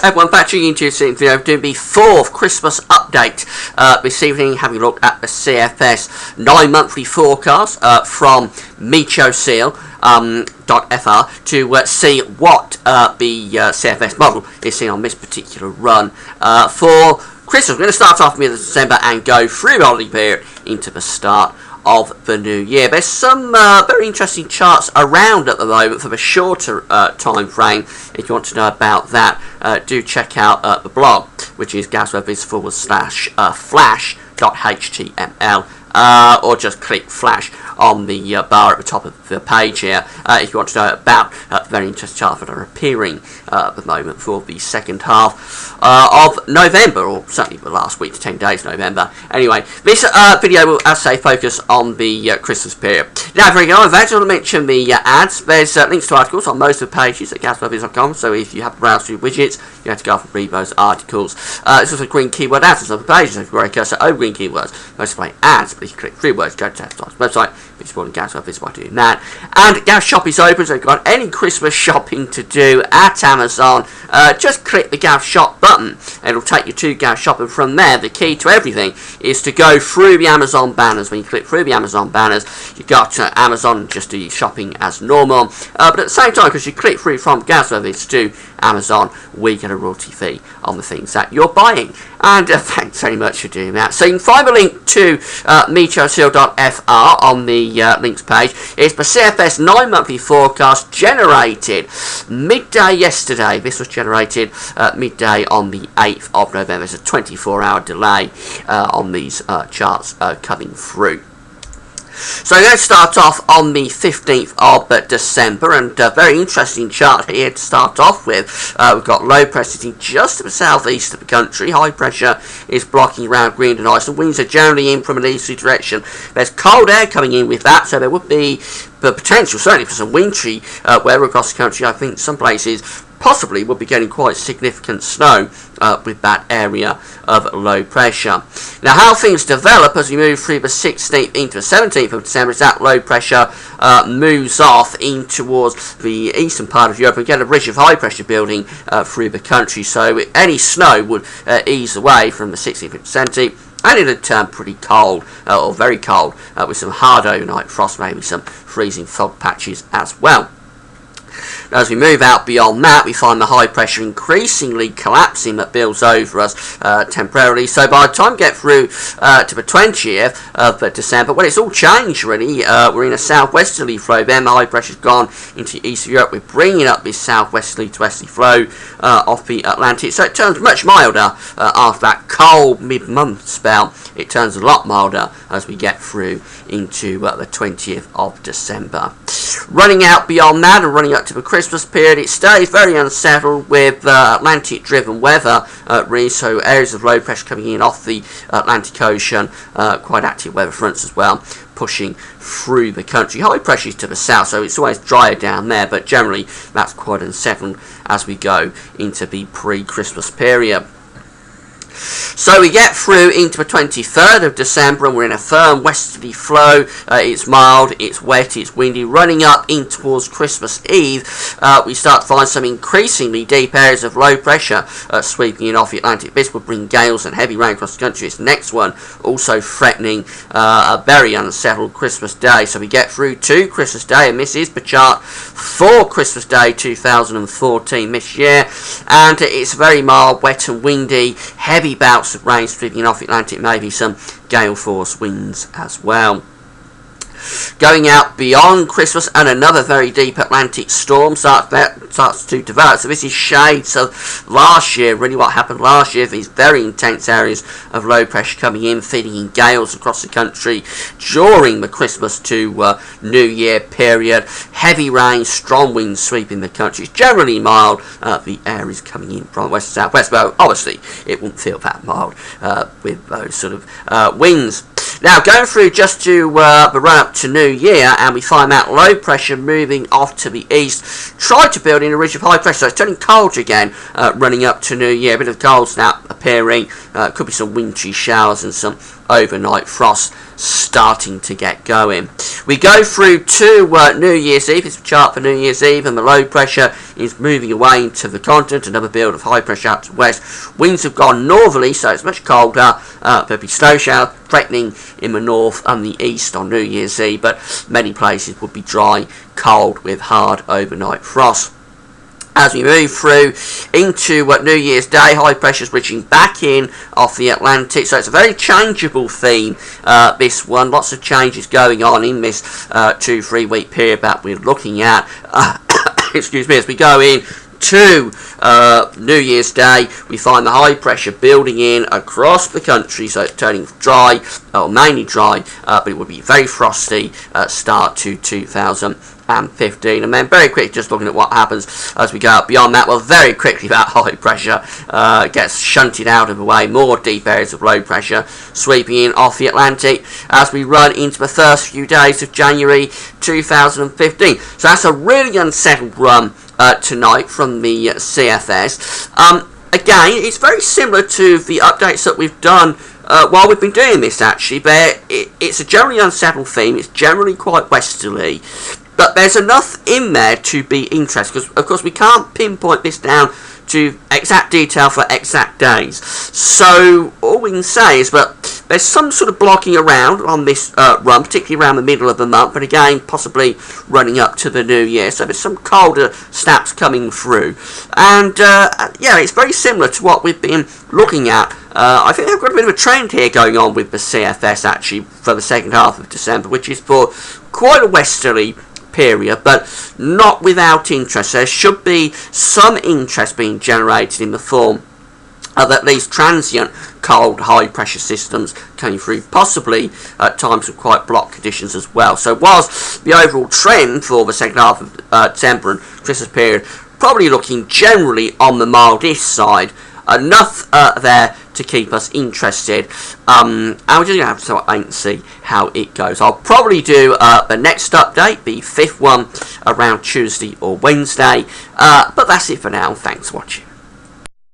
everyone, back to you into this video doing the 4th Christmas update this evening, having a look at the CFS 9-monthly forecast from meteoseal.fr to see what the CFS model is seeing on this particular run for Christmas. We're going to start off mid-December and go through the holiday period into the start of the new year. There's some very interesting charts around at the moment for the shorter time frame. If you want to know about that, do check out the blog, which is gasweathers/flash.html, or just click flash on the bar at the top of the page here if you want to know about very interesting charts that are appearing at the moment for the second half of November, or certainly the last week to 10 days of November. Anyway, this video will, as I say, focus on the Christmas period. Now, very good. I want to mention the ads. There's links to articles on most of the pages at gasweathers.com, so if you have to browse through widgets, you have to go off and read those articles. There's also green keyword ads on the pages, so if you cursor over green keywords, those display ads, but if you click through words, go to the website. It's supporting Gas Weathers by doing that. And Gas Shop is open, so if you've got any Christmas shopping to do at Amazon, just click the Gas Shop button. It'll take you to Gas Shop, and from there, the key to everything is to go through the Amazon banners. When you click through the Amazon banners, you've got Amazon, just do your shopping as normal. But at the same time, because you click through from Gas Weathers to Amazon, we get a royalty fee on the things that you're buying. And thanks very much for doing that. So you can find the link to meteoseal.fr on the links page. It's the CFS 9-monthly forecast generated midday yesterday. This was generated midday on the 8th of November. There's a 24-hour delay on these charts coming through. So let's start off on the 15th of December, and a very interesting chart here to start off with. We've got low pressure sitting just to the southeast of the country. High pressure is blocking around Greenland Iceland. Winds are generally in from an easterly direction. There's cold air coming in with that, so there would be the potential, certainly, for some wintry weather across the country. I think some places possibly will be getting quite significant snow with that area of low pressure. Now, how things develop as we move through the 16th into the 17th of December is that low pressure moves off in towards the eastern part of Europe and get a ridge of high pressure building through the country. So any snow would ease away from the 16th to 17th. And it'll turn pretty cold, or very cold, with some hard overnight frost, maybe some freezing fog patches as well. Now, as we move out beyond that, we find the high pressure increasingly collapsing that builds over us temporarily. So by the time we get through to the 20th of December, well, it's all changed really. We're in a southwesterly flow. Then the high pressure's gone into East Europe. We're bringing up this southwesterly to westerly flow off the Atlantic. So it turns much milder after that cold mid-month spell. It turns a lot milder as we get through into the 20th of December. Running out beyond that and running up to the Christmas period, it stays very unsettled with Atlantic-driven weather, really, so areas of low pressure coming in off the Atlantic Ocean, quite active weather fronts as well, pushing through the country. High pressure is to the south, so it's always drier down there, but generally that's quite unsettled as we go into the pre-Christmas period. So we get through into the 23rd of December and we're in a firm westerly flow. It's mild, it's wet, it's windy. Running up in towards Christmas Eve, we start to find some increasingly deep areas of low pressure sweeping in off the Atlantic. This will bring gales and heavy rain across the country. This next one also threatening a very unsettled Christmas Day. So we get through to Christmas Day, and this is the chart for Christmas Day 2014 this year. And it's very mild, wet and windy, heavy bouts of rain sweeping off the Atlantic, maybe some gale force winds as well. Going out beyond Christmas, and another very deep Atlantic storm starts to develop. So this is shades of last year, really what happened last year. These very intense areas of low pressure coming in, feeding in gales across the country during the Christmas to New Year period. Heavy rain, strong winds sweeping the country. It's generally mild. The air is coming in from the west and southwest, but obviously it wouldn't feel that mild with those sort of winds. Now, going through just to the run-up to New Year, and we find that low pressure moving off to the east, tried to build in a ridge of high pressure, so it's turning colder again, running up to New Year. A bit of cold snap appearing, could be some wintry showers and some overnight frost starting to get going. We go through to New Year's Eve. It's a chart for New Year's Eve, and the low pressure is moving away into the continent. Another build of high pressure out to the west. Winds have gone northerly, so it's much colder. There'll be snow showers threatening in the north and the east on New Year's Eve, but many places will be dry, cold with hard overnight frost. As we move through into New Year's Day, high pressure's reaching back in off the Atlantic, so it's a very changeable theme, this one. Lots of changes going on in this 2-3 week period that we're looking at. Excuse me, as we go in to New Year's Day, we find the high pressure building in across the country, so it's turning dry, or mainly dry, but it will be very frosty start to 2015. And then very quickly, just looking at what happens as we go up beyond that. Well, very quickly that high pressure gets shunted out of the way. More deep areas of low pressure sweeping in off the Atlantic as we run into the first few days of January 2015. So that's a really unsettled run tonight from the CFS. Again, it's very similar to the updates that we've done while we've been doing this, actually, but it's a generally unsettled theme. It's generally quite westerly, but there's enough in there to be interesting, because of course we can't pinpoint this down to exact detail for exact days. So all we can say is that there's some sort of blocking around on this run, particularly around the middle of the month, but again possibly running up to the new year. So there's some colder snaps coming through, and yeah, it's very similar to what we've been looking at. I think I've got a bit of a trend here going on with the CFS actually for the second half of December, which is for quite a westerly period, but not without interest. There should be some interest being generated in the form of at least transient cold high pressure systems coming through, possibly at times with quite block conditions as well. So whilst the overall trend for the second half of December and Christmas period probably looking generally on the mildish side, enough there to keep us interested, and we're just going to have to wait and see how it goes. I'll probably do the next update, the 5th one, around Tuesday or Wednesday, but that's it for now. Thanks for watching.